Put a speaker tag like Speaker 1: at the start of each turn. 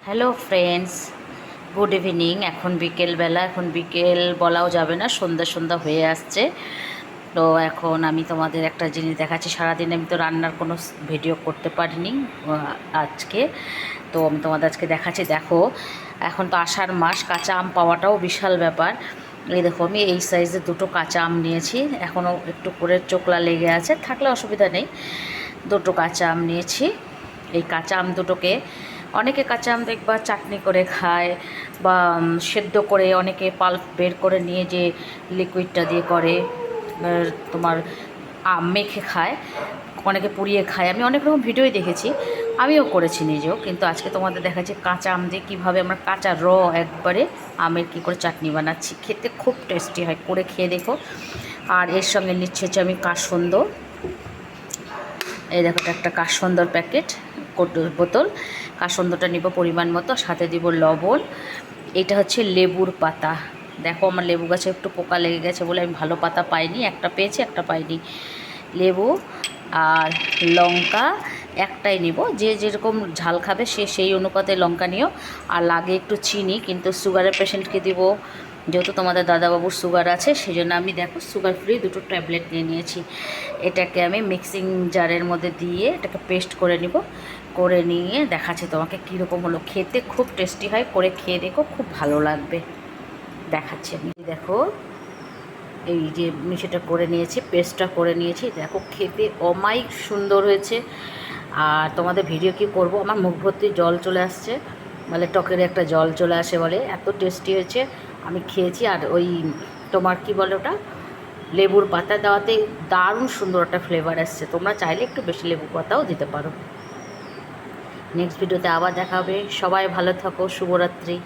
Speaker 1: Hello friends, good evening. এখন বিকেলবেলা, এখন বিকেল বলাও যাবে না, সন্ধ্যা সন্ধ্যা হয়ে আসছে। তো এখন আমি তোমাদের একটা জিনিস দেখাচ্ছি। সারাদিন আমি তো রান্নার কোনো ভিডিও করতে পারিনি আজকে। তো আমি তোমাদের আজকে দেখাচ্ছি। দেখো, এখন তো আষাঢ় মাস, কাঁচা আম পাওয়াটাও বিশাল ব্যাপার। এই দেখো, আমি এই সাইজের দুটো কাঁচা আম নিয়েছি। এখনও একটু করে চোকলা লেগে আছে, থাকলে অসুবিধা নেই। দুটো কাঁচা আম নিয়েছি। এই কাঁচা আম দুটোকে, অনেকে কাঁচা আম দেখবা চাটনি করে খায়, বা সেদ্ধ করে, অনেকে পাল্প বের করে নিয়ে যে লিকুইডটা দিয়ে করে তোমার আম মেখে খায়, অনেকে পুড়িয়ে খায়। আমি অনেক রকম ভিডিওই দেখেছি, আমিও করেছি নিজেও। কিন্তু আজকে তোমাদের দেখাচ্ছি কাঁচা আম দিয়ে কীভাবে আমরা কাঁচা একবারে আমের কী করে চাটনি বানাচ্ছি। খেতে খুব টেস্টি হয়, করে খেয়ে দেখো। আর এর সঙ্গে নিচ্ছে হচ্ছে আমি কাসন্দ। এই দেখো, একটা কাসন্দর প্যাকেট, বোতল। কাসন্দটা নিব পরিমাণ মতো, সাথে দিব লবণ। এটা হচ্ছে লেবুর পাতা। দেখো, আমার লেবু গাছে একটু পোকা লেগে গেছে বলে আমি ভালো পাতা পাইনি, একটা পেয়েছি একটা পাইনি। লেবু আর লঙ্কা একটাই নিব, যে যেরকম ঝাল খাবে সে সেই অনুপাতে লঙ্কা নিও। আর লাগে একটু চিনি, কিন্তু সুগারের পেশেন্টকে দিব, যেহেতু তোমাদের দাদাবাবুর সুগার আছে, সেই জন্য আমি দেখো সুগার ফ্রি দুটো ট্যাবলেট নিয়ে নিয়েছি। এটাকে আমি মিক্সিং জারের মধ্যে দিয়ে এটাকে পেস্ট করে নিব। করে নিয়ে দেখাচ্ছে তোমাকে কীরকম হলো। খেতে খুব টেস্টি হয়, করে খেয়ে দেখো, খুব ভালো লাগবে। দেখাচ্ছি আমি। দেখো, এই যে মিশিটা করে নিয়েছি, পেস্টটা করে নিয়েছি। দেখো, খেতে অমায়িক সুন্দর হয়েছে। আর তোমাদের ভিডিও কি করব, আমার মুখ ভর্তি জল চলে আসছে, বলে টকের একটা জল চলে আসে বলে, এত টেস্টি হয়েছে। আমি খেয়েছি। আর ওই তোমার কি বলে ওটা, লেবুর পাতা দেওয়াতে দারুণ সুন্দর একটা ফ্লেভার আসছে। তোমরা চাইলে একটু বেশি লেবু পাতাও দিতে পারো। নেক্সট ভিডিওতে আবার দেখা হবে। সবাই ভালো থাকো, শুভরাত্রি।